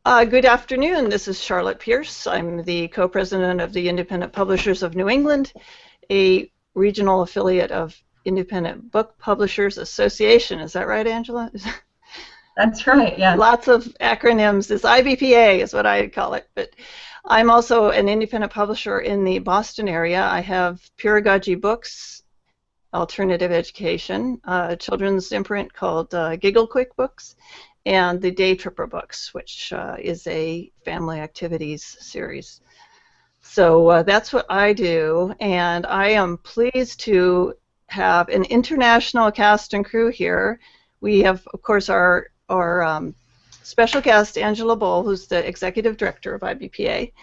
Good afternoon. This is Charlotte Pierce. I'm the co-president of the Independent Publishers of New England, a regional affiliate of Independent Book Publishers Association. Is that right, Angela? That's right, yeah. Lots of acronyms. This IBPA is what I call it. But I'm also an independent publisher in the Boston area. I have Pedagogy Books, Alternative Education, a children's imprint called Giggle Quick Books, and the Day Tripper Books, which is a family activities series. So that's what I do, and I am pleased to have an international cast and crew here. We have, of course, our special guest, Angela Bole, who's the executive director of IBPA,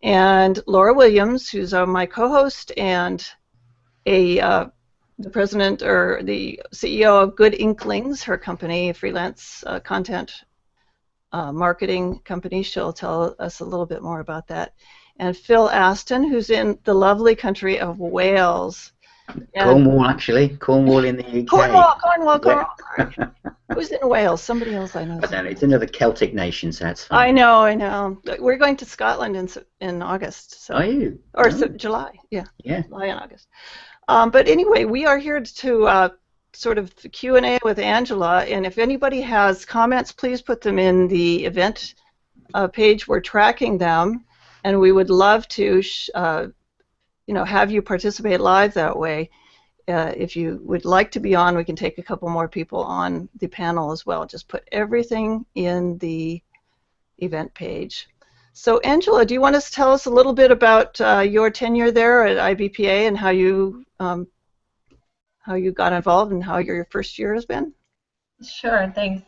and Laura Williams, who's my co-host and the president or the CEO of Good Inklings, her company, freelance content marketing company. She'll tell us a little bit more about that. And Phil Aston, who's in the lovely country of Wales. Cornwall, actually. Cornwall in the UK. Cornwall. Who's in Wales? Somebody else I know. I don't know. It's another Celtic nation, so that's fine. I know. We're going to Scotland in August. So. Are you? Or July, yeah. Yeah. July and August. But anyway, we are here to sort of Q&A with Angela, and if anybody has comments, please put them in the event page. We're tracking them, and we would love to have you participate live that way. If you would like to be on, we can take a couple more people on the panel as well. Just put everything in the event page. So Angela, do you want to tell us a little bit about your tenure there at IBPA and how you got involved and how your first year has been? Sure, thanks.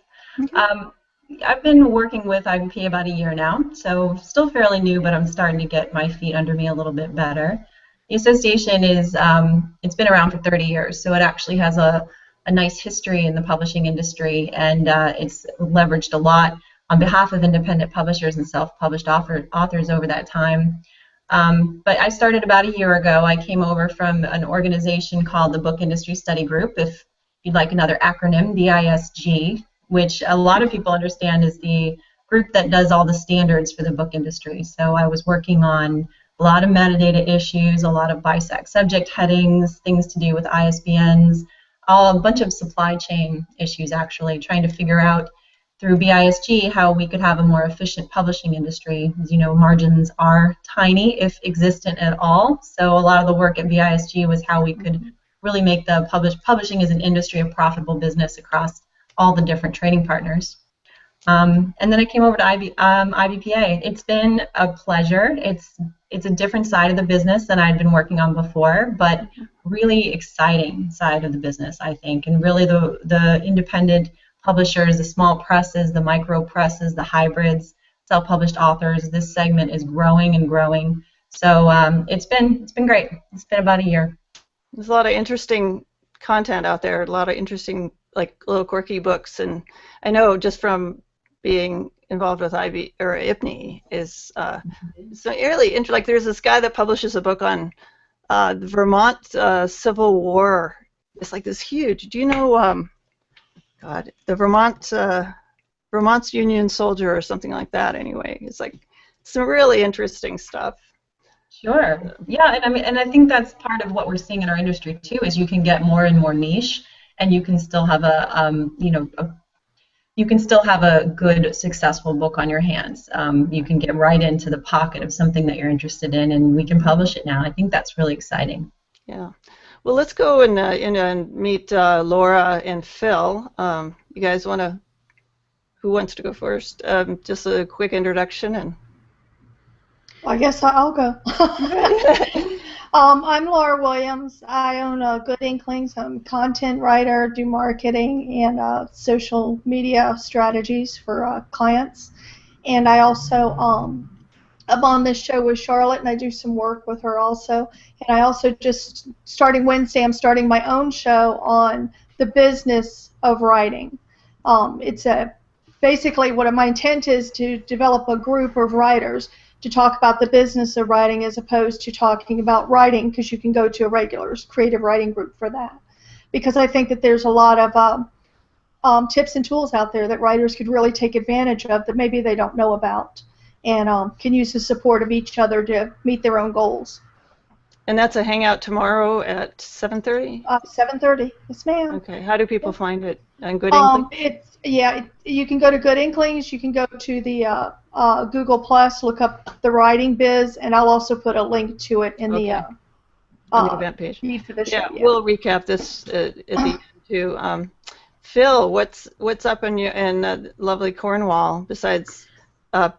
I've been working with IBPA about a year now, so still fairly new, but I'm starting to get my feet under me a little bit better. The association is, it's been around for 30 years, so it actually has a nice history in the publishing industry, and it's leveraged a lot on behalf of independent publishers and self-published authors over that time. But I started about a year ago. I came over from an organization called the Book Industry Study Group, if you'd like another acronym, BISG, which a lot of people understand is the group that does all the standards for the book industry. So I was working on a lot of metadata issues, a lot of BISAC subject headings, things to do with ISBNs, a bunch of supply chain issues actually, trying to figure out through BISG how we could have a more efficient publishing industry. As you know, margins are tiny, if existent at all. So a lot of the work at BISG was how we could really make the publishing as an industry a profitable business across all the different trading partners. And then I came over to IBPA. It's been a pleasure. It's a different side of the business than I'd been working on before, but really exciting side of the business, I think, and really the independent publishers, the small presses, the micro presses, the hybrids, self-published authors. This segment is growing and growing. So it's been great. It's been about a year. There's a lot of interesting content out there. A lot of interesting, like little quirky books, and I know just from being involved with IPNI is so really interesting. Like there's this guy that publishes a book on the Vermont Civil War. It's like this huge. Do you know? God, the Vermont's Union Soldier or something like that. Anyway, it's like some really interesting stuff. Sure. Yeah, and I think that's part of what we're seeing in our industry too. Is you can get more and more niche, and you can still have a good, successful book on your hands. You can get right into the pocket of something that you're interested in, and we can publish it now. I think that's really exciting. Yeah. Well, let's go and meet Laura and Phil. You guys want to? Who wants to go first? Just a quick introduction and. I guess I'll go. I'm Laura Williams. I own Good Inklings. I'm a content writer, do marketing and social media strategies for clients. And I also I'm on this show with Charlotte, and I do some work with her also. And I also just, starting Wednesday, I'm starting my own show on the business of writing. It's basically what my intent is to develop a group of writers to talk about the business of writing as opposed to talking about writing, because you can go to a regular creative writing group for that. Because I think that there's a lot of tips and tools out there that writers could really take advantage of that maybe they don't know about, and can use the support of each other to meet their own goals. And that's a hangout tomorrow at 7:30? 7:30, yes ma'am. Okay, how do people find it? On Good English? You can go to Good Inklings, you can go to the Google Plus, look up the writing biz, and I'll also put a link to it in the event page. feed for the show. Yeah, we'll recap this at the end too. Phil, what's up in lovely Cornwall besides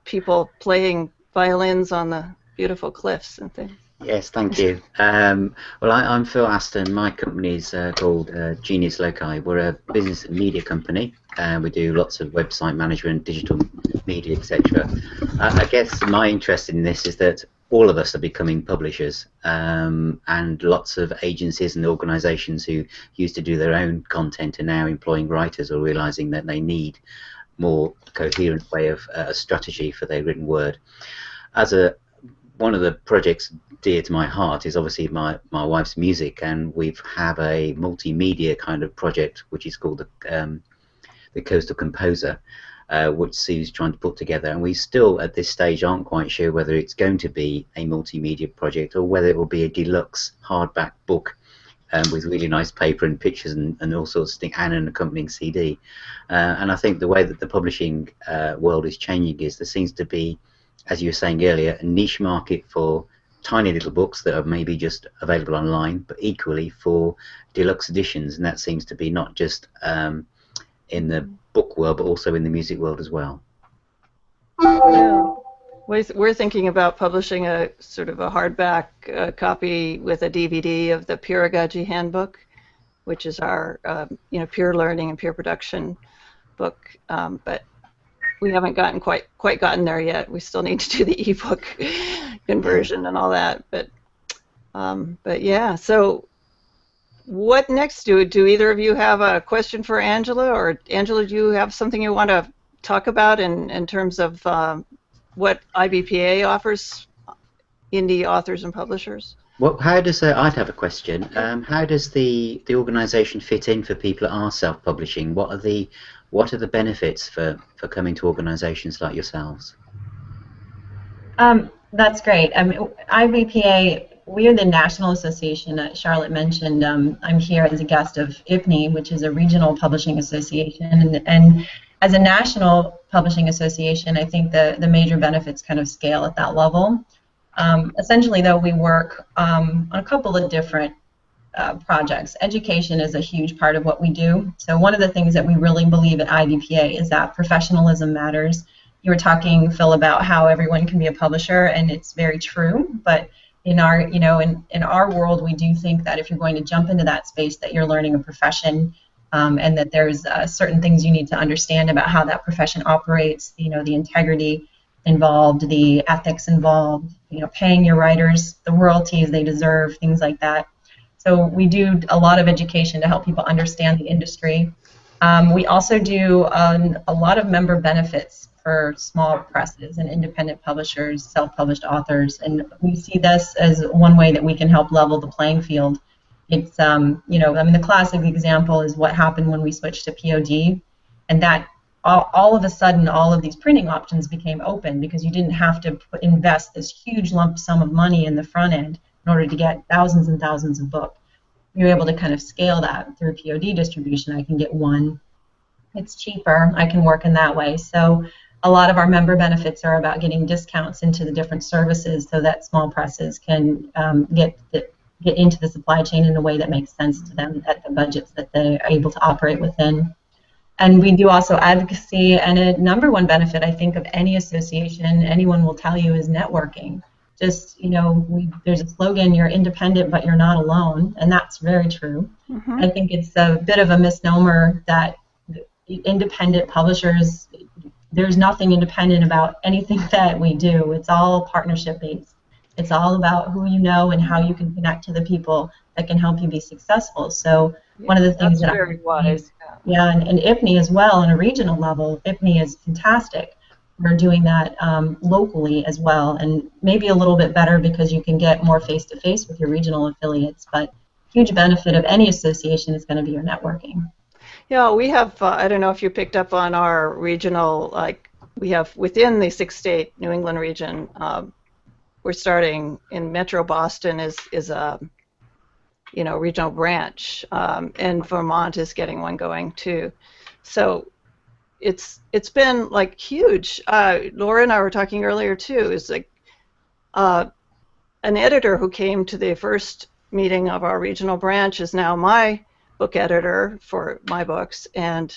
people playing violins on the beautiful cliffs and things? Yes, thank you. Well, I'm Phil Aston. My company is called Genius Loci. We're a business and media company, and we do lots of website management, digital media, etc. I guess my interest in this is that all of us are becoming publishers, and lots of agencies and organisations who used to do their own content are now employing writers or realising that they need more coherent way of strategy for their written word. One of the projects dear to my heart is obviously my wife's music, and we have a multimedia kind of project which is called the Coastal Composer, which Sue's trying to put together, and we still at this stage aren't quite sure whether it's going to be a multimedia project or whether it will be a deluxe hardback book with really nice paper and pictures and all sorts of things, and an accompanying CD. And I think the way that the publishing world is changing is there seems to be, as you were saying earlier, a niche market for tiny little books that are maybe just available online, but equally for deluxe editions, and that seems to be not just in the book world, but also in the music world as well. Yeah. We're thinking about publishing a sort of a hardback copy with a DVD of the Pedagogy Handbook, which is our peer learning and peer production book, but we haven't quite gotten there yet. We still need to do the ebook conversion and all that. But yeah. So what next? Do either of you have a question for Angela, or Angela, do you have something you want to talk about in terms of what IBPA offers indie authors and publishers? Well, how does I'd have a question. How does the organisation fit in for people that are self-publishing? What are the benefits for coming to organisations like yourselves? That's great. IBPA, we are the national association. Charlotte mentioned I'm here as a guest of IPNI, which is a regional publishing association. And as a national publishing association, I think the major benefits kind of scale at that level. Essentially, though, we work on a couple of different projects. Education is a huge part of what we do. So one of the things that we really believe at IBPA is that professionalism matters. You were talking, Phil, about how everyone can be a publisher, and it's very true. But in our, in our world, we do think that if you're going to jump into that space, that you're learning a profession, and that there's certain things you need to understand about how that profession operates. The integrity involved, the ethics involved, paying your writers the royalties they deserve, things like that. So we do a lot of education to help people understand the industry. We also do a lot of member benefits for small presses and independent publishers, self-published authors, and we see this as one way that we can help level the playing field. It's, the classic example is what happened when we switched to POD, and that all of a sudden all of these printing options became open because you didn't have to invest this huge lump sum of money in the front end in order to get thousands and thousands of books. You're able to kind of scale that through POD distribution. I can get one. It's cheaper. I can work in that way. So a lot of our member benefits are about getting discounts into the different services so that small presses can get into the supply chain in a way that makes sense to them at the budgets that they are able to operate within. And we do also advocacy, and a number one benefit I think of any association, anyone will tell you, is networking. Just, there's a slogan, you're independent but you're not alone, and that's very true. Mm-hmm. I think it's a bit of a misnomer that independent publishers, there's nothing independent about anything that we do. It's all partnership based. It's all about who you know and how you can connect to the people that can help you be successful. So one of the things that's very wise. Yeah, and IPNI as well on a regional level. IPNI is fantastic. We're doing that locally as well, and maybe a little bit better because you can get more face-to-face with your regional affiliates, but huge benefit of any association is going to be your networking. Yeah, we have, I don't know if you picked up on our regional, like, we have within the 6-state New England region, we're starting in Metro Boston is a, regional branch, and Vermont is getting one going too. So it's been like huge. Laura and I were talking earlier too. Is like an editor who came to the first meeting of our regional branch is now my book editor for my books, and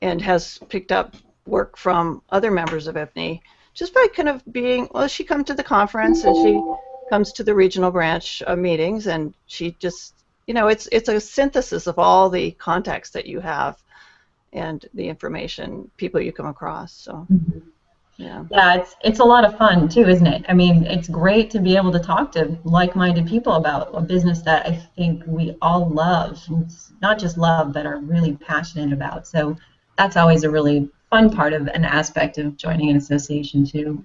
has picked up work from other members of IPNY just by kind of being, well, she comes to the conference and she comes to the regional branch meetings, and she just, it's a synthesis of all the contacts that you have and the information, people you come across. So, yeah. Yeah, it's a lot of fun too, isn't it? I mean, it's great to be able to talk to like-minded people about a business that I think we all love, not just love, but are really passionate about. So that's always a really fun part of an aspect of joining an association too.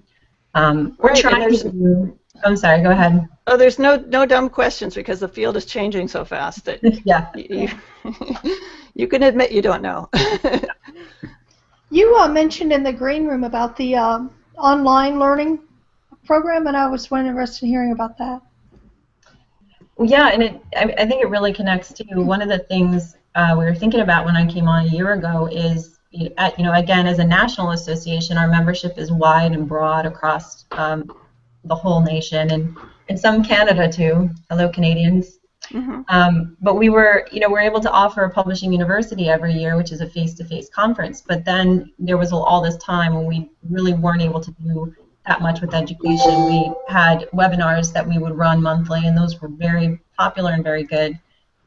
We're trying to. I'm sorry. Go ahead. Oh, there's no dumb questions because the field is changing so fast that yeah. You can admit you don't know. You mentioned in the green room about the online learning program, and I was interested in hearing about that. Yeah, and I think it really connects to one of the things we were thinking about when I came on a year ago is, again, as a national association, our membership is wide and broad across the whole nation, and some Canada too. Hello, Canadians. Mm-hmm. But we're able to offer a publishing university every year, which is a face-to-face conference. But then there was all this time when we really weren't able to do that much with education. We had webinars that we would run monthly, and those were very popular and very good.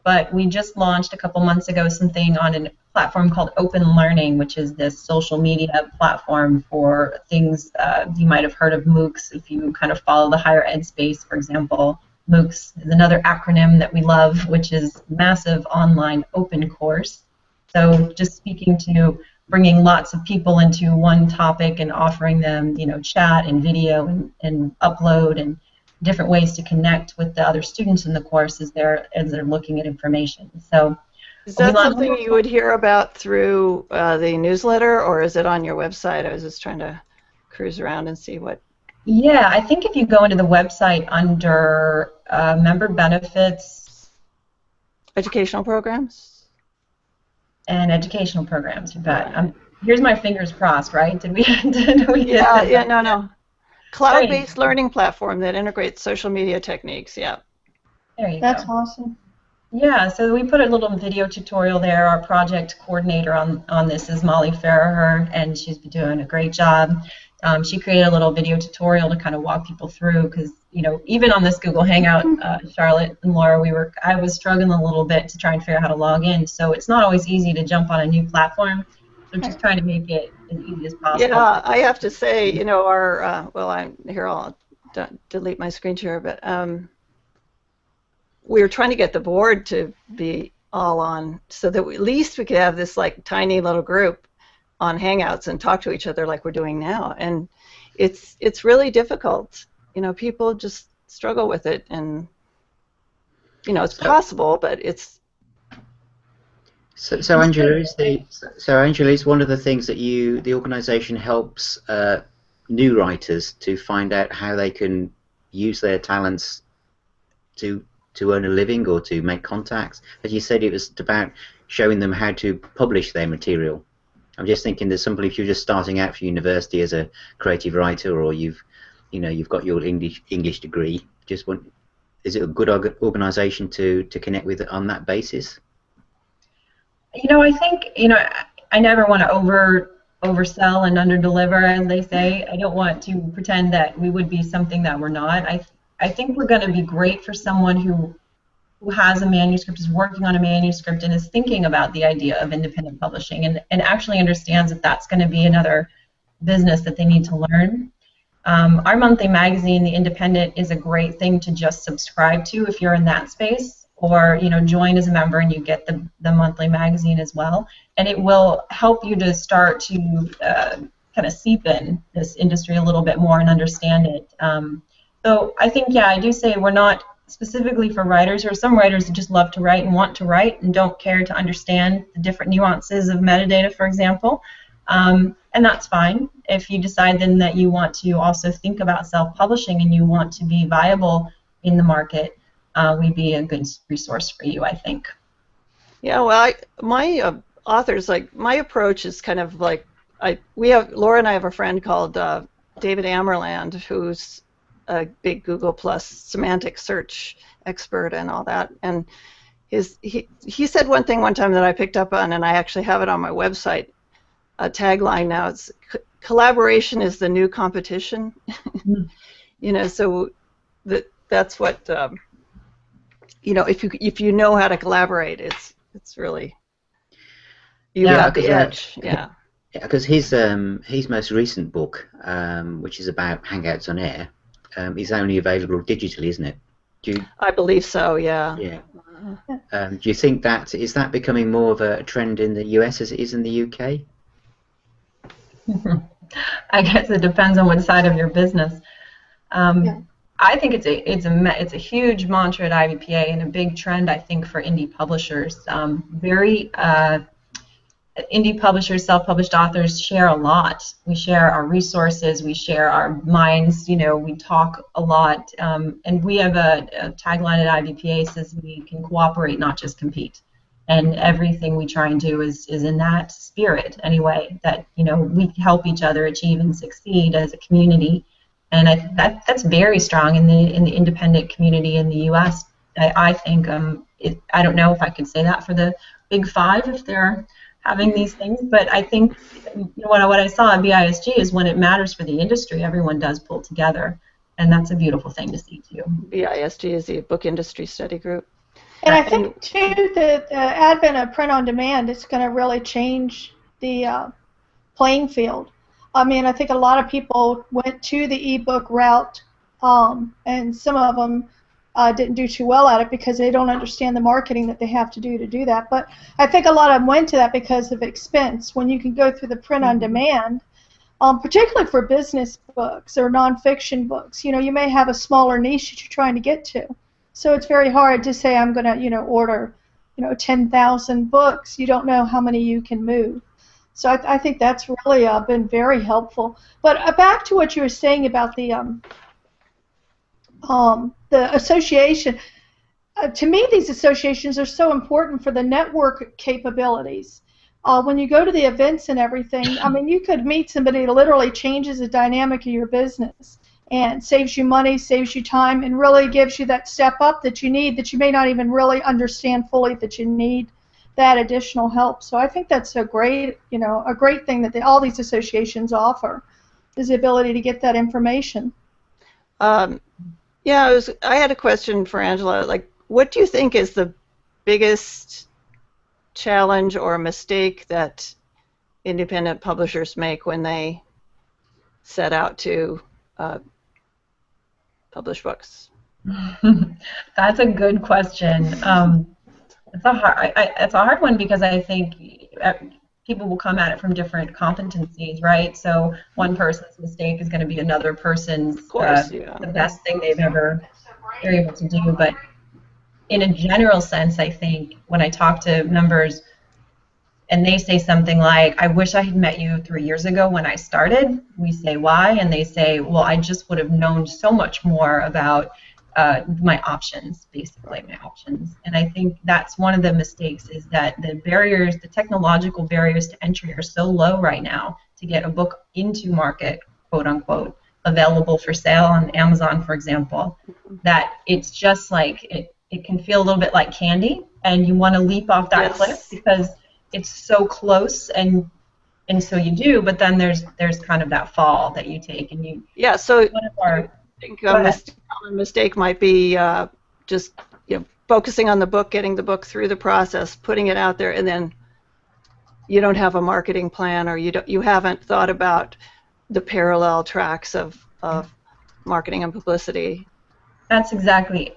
But we just launched a couple months ago something on a platform called Open Learning, which is this social media platform for things you might have heard of MOOCs if you kind of follow the higher ed space, for example. MOOCs is another acronym that we love, which is Massive Online Open Course. So just speaking to bringing lots of people into one topic and offering them, chat and video and upload and different ways to connect with the other students in the course as they're looking at information. So is that something you would hear about through the newsletter, or is it on your website? I was just trying to cruise around and see what. Yeah, I think if you go into the website under member benefits, educational programs, and educational programs, you bet. Here's my fingers crossed, right? Did we yeah, no. Cloud-based learning platform that integrates social media techniques, yeah. There you go. That's awesome. Yeah, so we put a little video tutorial there. Our project coordinator on this is Molly Farraher, and she's been doing a great job. She created a little video tutorial to kind of walk people through, because even on this Google Hangout, Charlotte and Laura, I was struggling a little bit to try and figure out how to log in. So it's not always easy to jump on a new platform. So just trying to make it as easy as possible. Yeah, I have to say, our I'll delete my screen share, but we were trying to get the board to be all on, so that at least we could have this like tiny little group on Hangouts and talk to each other like we're doing now. And it's really difficult. People just struggle with it, and it's possible, but it's. So Angela, is one of the things that the organisation helps new writers to find out how they can use their talents to earn a living or to make contacts. As you said, it was about showing them how to publish their material. I'm just thinking there's somebody, if you're just starting out for university as a creative writer, or you've got your English degree, is it a good organisation to connect with on that basis? I think I never want to oversell and underdeliver, as they say. I don't want to pretend that we would be something that we're not. I think we're going to be great for someone who has a manuscript, is working on a manuscript, and is thinking about the idea of independent publishing, and actually understands that that's going to be another business that they need to learn. Our monthly magazine, The Independent, is a great thing to just subscribe to if you're in that space, or join as a member and you get the monthly magazine as well, and it will help you to start to kind of seep in this industry a little bit more and understand it. So I think, yeah, I do say we're not specifically for writers, or some writers that just love to write and want to write and don't care to understand the different nuances of metadata, for example. And that's fine. If you decide then that you want to also think about self-publishing and you want to be viable in the market, we'd be a good resource for you, I think. Yeah, well, my authors, like, my approach is kind of like, Laura and I have a friend called David Amerland, who's a big Google Plus semantic search expert and all that, and he said one thing one time that I picked up on, and I actually have it on my website, a tagline now. It's collaboration is the new competition. You know, so that's what if you know how to collaborate, it's really you got the edge. Yeah. Yeah, because his most recent book, which is about Hangouts on Air, is only available digitally, isn't it? I believe so. Yeah. Yeah. Do you think is that becoming more of a trend in the US as it is in the UK? I guess it depends on what side of your business. I think it's a huge mantra at IBPA and a big trend, I think, for indie publishers. Indie publishers, self-published authors share a lot. We share our resources, we share our minds, we talk a lot, and we have a tagline at IBPA says we can cooperate, not just compete. And everything we try and do is in that spirit anyway, that we help each other achieve and succeed as a community. And that's very strong in the independent community in the U.S. I think I don't know if I could say that for the Big Five if they're having these things, but I think what I saw at BISG is when it matters for the industry, everyone does pull together, and that's a beautiful thing to see too. BISG is the Book Industry Study Group. And I think too the advent of print on demand is going to really change the playing field. I mean, I think a lot of people went to the ebook route, and some of them didn't do too well at it because they don't understand the marketing that they have to do that. But I think a lot of them went to that because of expense. When you can go through the print on demand, particularly for business books or nonfiction books, you may have a smaller niche that you're trying to get to. So it's very hard to say I'm going to, order, 10,000 books. You don't know how many you can move. So I think that's really been very helpful. But back to what you were saying about the association. To me, these associations are so important for the network capabilities. When you go to the events and everything, I mean, you could meet somebody that literally changes the dynamic of your business and saves you money, saves you time, and really gives you that step up that you need, that you may not even really understand fully that you need that additional help. So I think that's a great thing that all these associations offer, is the ability to get that information. Yeah, I had a question for Angela. Like, what do you think is the biggest challenge or mistake that independent publishers make when they set out to publish books? That's a good question. It's a hard one because I think people will come at it from different competencies, right? So one person's mistake is going to be another person's the best thing they're able to do. But in a general sense, I think when I talk to members and they say something like, I wish I had met you 3 years ago when I started, we say, why? And they say, well, I just would have known so much more about my options, basically my options. And I think that's one of the mistakes, is that the technological barriers to entry are so low right now to get a book into market, quote unquote, available for sale on Amazon, for example, that it's just like it can feel a little bit like candy, and you want to leap off that cliff because it's so close, and so you do, but then there's kind of that fall that you take, and you. Yeah. So I think a mistake might be just focusing on the book, getting the book through the process, putting it out there, and then you don't have a marketing plan, or you haven't thought about the parallel tracks of marketing and publicity. That's exactly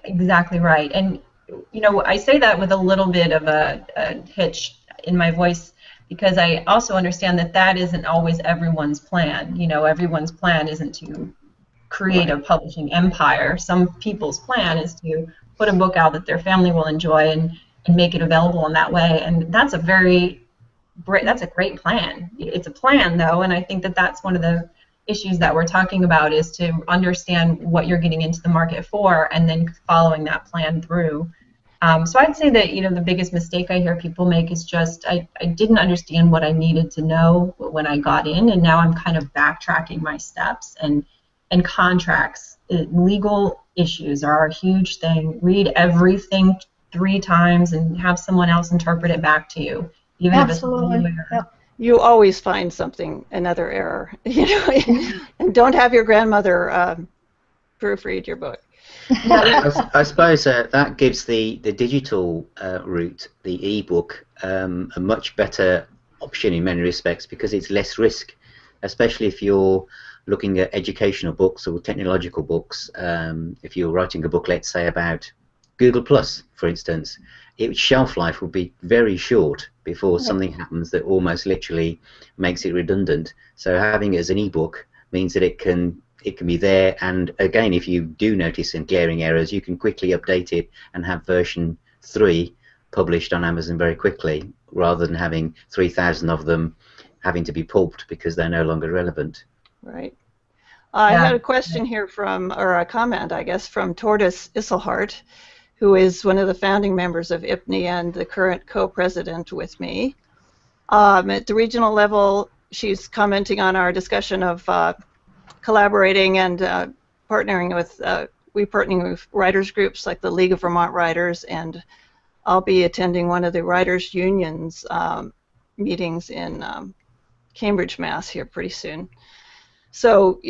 right, and I say that with a little bit of a hitch in my voice, because I also understand that isn't always everyone's plan. Everyone's plan isn't to create a publishing empire. Some people's plan is to put a book out that their family will enjoy and make it available in that way, and that's a great plan. It's a plan, though, and I think that that's one of the issues that we're talking about, is to understand what you're getting into the market for and then following that plan through. So I'd say that, the biggest mistake I hear people make is just I didn't understand what I needed to know when I got in, and now I'm kind of backtracking my steps. And contracts, legal issues are a huge thing. Read everything 3 times and have someone else interpret it back to you, even Absolutely. if it's a lawyer. You always find something, another error, and don't have your grandmother proofread your book. I suppose that gives the digital route, the e-book, a much better option in many respects, because it's less risk, especially if you're looking at educational books or technological books. If you're writing a book, let's say, about Google Plus, for instance, its shelf life will be very short before something happens that almost literally makes it redundant. So having it as an e-book means that it can be there, and again, if you do notice some glaring errors, you can quickly update it and have version 3 published on Amazon very quickly, rather than having 3,000 of them having to be pulped because they're no longer relevant. Right. I had a question here or a comment, I guess, from Tortoise Isselhart, who is one of the founding members of IPNI and the current co-president with me. At the regional level, she's commenting on our discussion of collaborating and partnering with writers groups like the League of Vermont Writers, and I'll be attending one of the writers unions meetings in Cambridge, Mass here pretty soon. So,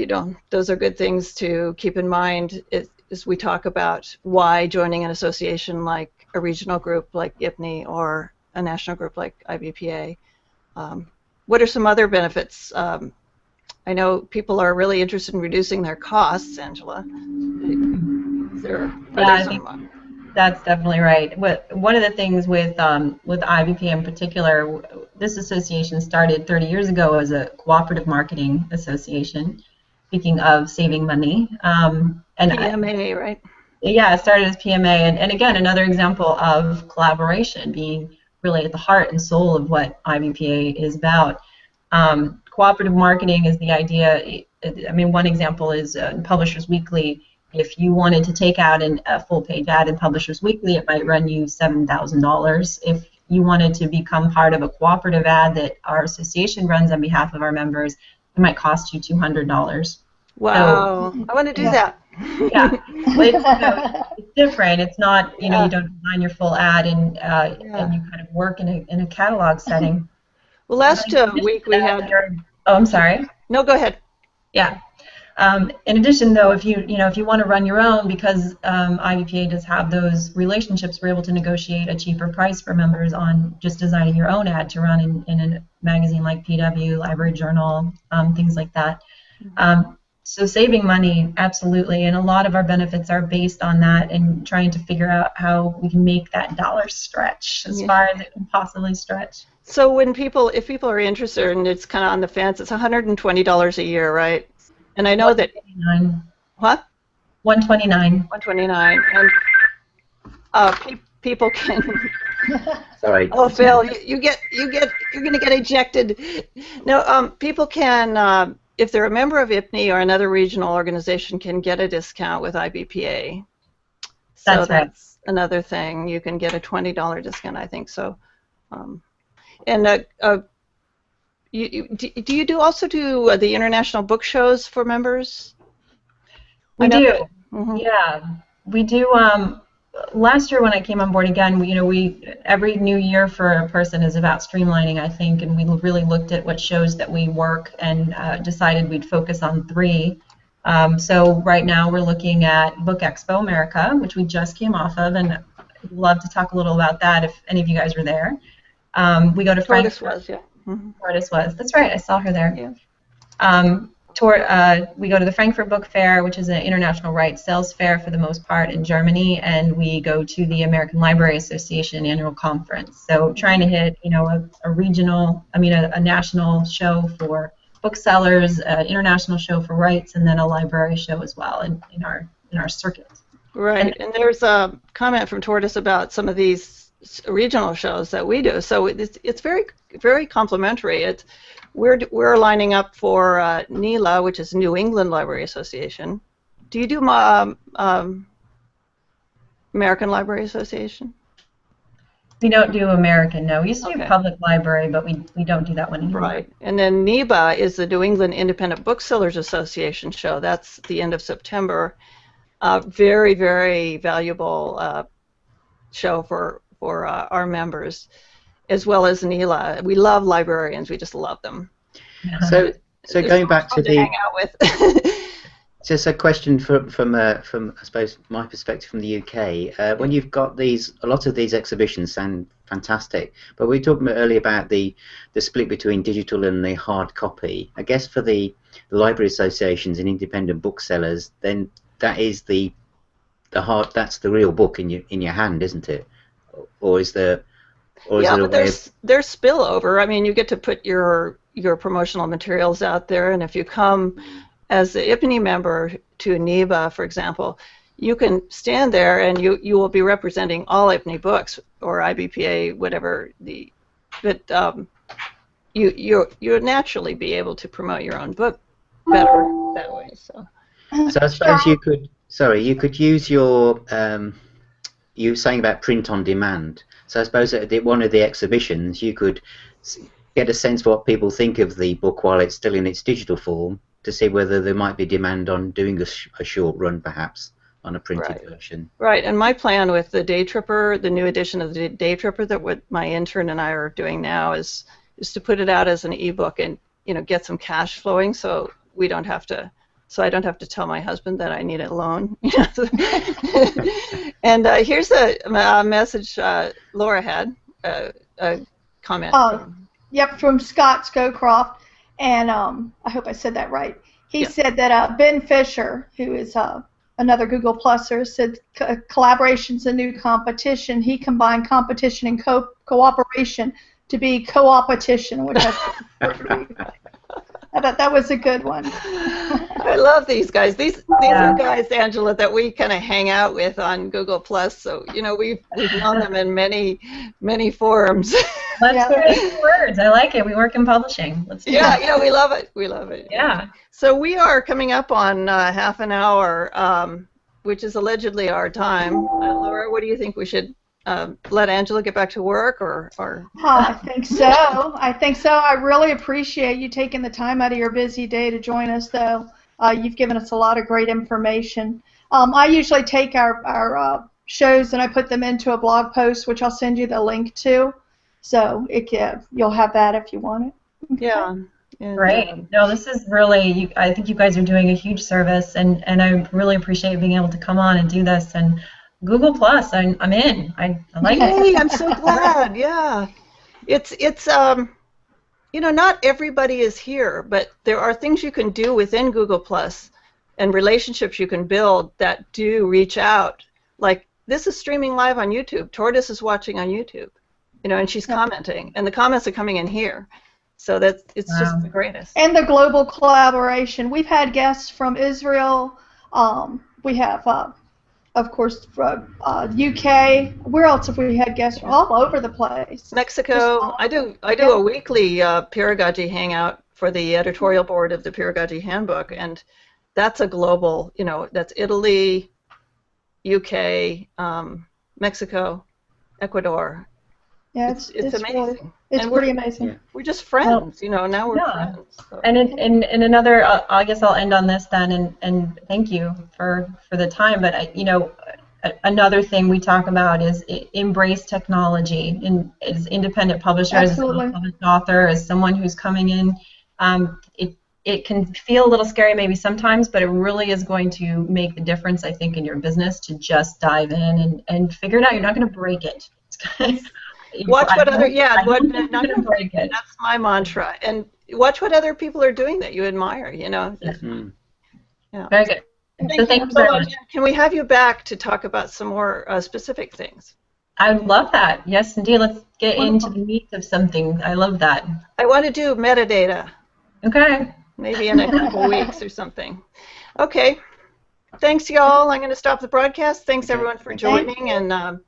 those are good things to keep in mind as we talk about why joining an association like a regional group like IPNI or a national group like IBPA. What are some other benefits? I know people are really interested in reducing their costs, Angela. I think that's definitely right. One of the things with IBPA in particular, this association started 30 years ago as a cooperative marketing association. Speaking of saving money, and PMA, right? Yeah, it started as PMA, and again, another example of collaboration being really at the heart and soul of what IBPA is about. Cooperative marketing is the idea. I mean, one example is Publishers Weekly. If you wanted to take out a full-page ad in Publishers Weekly, it might run you $7,000. If you wanted to become part of a cooperative ad that our association runs on behalf of our members, it might cost you $200. Wow, so, I want to do that. Yeah, it's different. It's not, you don't design your full ad and you kind of work in a catalog setting. Well, last week we had. Oh, I'm sorry. No, go ahead. Yeah. In addition, though, if you want to run your own, because IBPA does have those relationships, we're able to negotiate a cheaper price for members on just designing your own ad to run in a magazine like PW, Library Journal, things like that. So saving money, absolutely, and a lot of our benefits are based on that and trying to figure out how we can make that dollar stretch as far as it can possibly stretch. So if people are interested and it's kind of on the fence, it's $120 a year, right? And I know that. What? $129. $129, and people can. Sorry. Oh, Phil, you're going to get ejected. No, people can, if they're a member of IPNI or another regional organization, can get a discount with IBPA. So that's another thing. You can get a $20 discount, I think. So, and do you also do the international book shows for members? We do. Yeah, we do. Last year when I came on board again, we every new year for a person is about streamlining, I think, and we really looked at what shows that we work and decided we'd focus on 3. So right now we're looking at Book Expo America, which we just came off of, and I'd love to talk a little about that if any of you guys were there. We go to Frankfurt. Tortoise was, yeah. Tortoise was. That's right. I saw her there. Yeah. We go to the Frankfurt Book Fair, which is an international rights sales fair for the most part in Germany, and we go to the American Library Association annual conference. So trying to hit, a national show for booksellers, international show for rights, and then a library show as well in our circuit. Right, and there's a comment from Tortoise about some of these regional shows that we do. So it's very, very complimentary. We're lining up for NELA, which is New England Library Association. Do you do American Library Association? We don't do American, no. We used to do Okay. public library, but we don't do that one anymore. Right, and then NEBA is the New England Independent Booksellers Association show. That's the end of September. Very, very valuable show for our members, as well as NELA. We love librarians. We just love them. So going back to the hang out with. just a question from I suppose my perspective from the UK. When you've got a lot of these exhibitions sound fantastic, but we were talking earlier about the split between digital and the hard copy. I guess for the library associations and independent booksellers, then that is the that's the real book in your hand, isn't it? Or is there But there's spillover. I mean, you get to put your promotional materials out there, and if you come as the IPNY member to NEBA, for example, you can stand there and you will be representing all IPNY books or IBPA, whatever but you naturally be able to promote your own book better that way. So I suppose you could use your you were saying about print on demand. So I suppose at one of the exhibitions you could get a sense for what people think of the book while it's still in its digital form, to see whether there might be demand on doing a short run, perhaps, on a printed version. Right, and my plan with the Day Tripper, the new edition of the Day Tripper that what my intern and I are doing now is to put it out as an ebook and get some cash flowing, so I don't have to tell my husband that I need a loan. And here's a message Laura had, a comment. Yep, from Scott Scowcroft. And I hope I said that right. He said that Ben Fisher, who is another Google Pluser, said collaboration's a new competition. He combined competition and cooperation to be co-opetition, which I thought that was a good one. I love these guys. These are guys, Angela, that we kind of hang out with on Google Plus. So we've known them in many forums. Let's get words. I like it. We work in publishing. Let's do that. We love it. We love it. Yeah. So we are coming up on half an hour, which is allegedly our time. Laura, what do you think we should let Angela get back to work, or? I think so. I really appreciate you taking the time out of your busy day to join us, though. You've given us a lot of great information. I usually take our shows and I put them into a blog post, which I'll send you the link to. So you'll have that if you want it. Okay. Yeah. Great. No, this is really, I think you guys are doing a huge service, and I really appreciate being able to come on and do this. And Google Plus, I'm in. I like it. Yay, I'm so glad. Yeah. It's not everybody is here, but there are things you can do within Google Plus and relationships you can build that do reach out. Like, this is streaming live on YouTube. Tortoise is watching on YouTube. And she's commenting, and the comments are coming in here. So it's just the greatest. And the global collaboration. We've had guests from Israel. We have, of course, from UK. Where else have we had guests from? All over the place. Mexico. I do a weekly pedagogy hangout for the editorial board of the Pedagogy Handbook, and that's a global. That's Italy, UK, Mexico, Ecuador. Yeah, it's amazing. Really, it's pretty amazing. Yeah. We're just friends, now we're friends. So. And another, I guess I'll end on this then, and thank you for the time. But another thing we talk about is embrace technology, and as independent publishers, Absolutely. as a published author, as someone who's coming in, it can feel a little scary maybe sometimes, but it really is going to make the difference, I think, in your business to just dive in and figure it out. You're not going to break it. Watch what other not gonna break it. That's my mantra, and watch what other people are doing that you admire. Yeah. Yeah. Very good. So thank you very much. Can we have you back to talk about some more specific things? I would love that. Yes, indeed. Let's get into the meat of something. I love that. I want to do metadata. Okay. Maybe in a couple weeks or something. Okay. Thanks, y'all. I'm going to stop the broadcast. Thanks, Okay. everyone, for Thank joining. And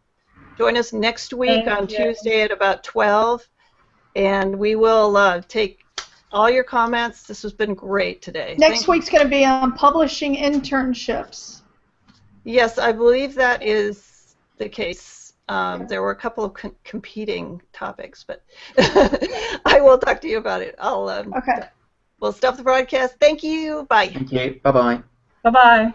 join us next week Thank on you. Tuesday at about 12. And we will take all your comments. This has been great today. Next week's going to be on publishing internships. Yes, I believe that is the case. There were a couple of competing topics, but I will talk to you about it. Okay. We'll stop the broadcast. Thank you. Bye. you. Bye-bye. Bye-bye.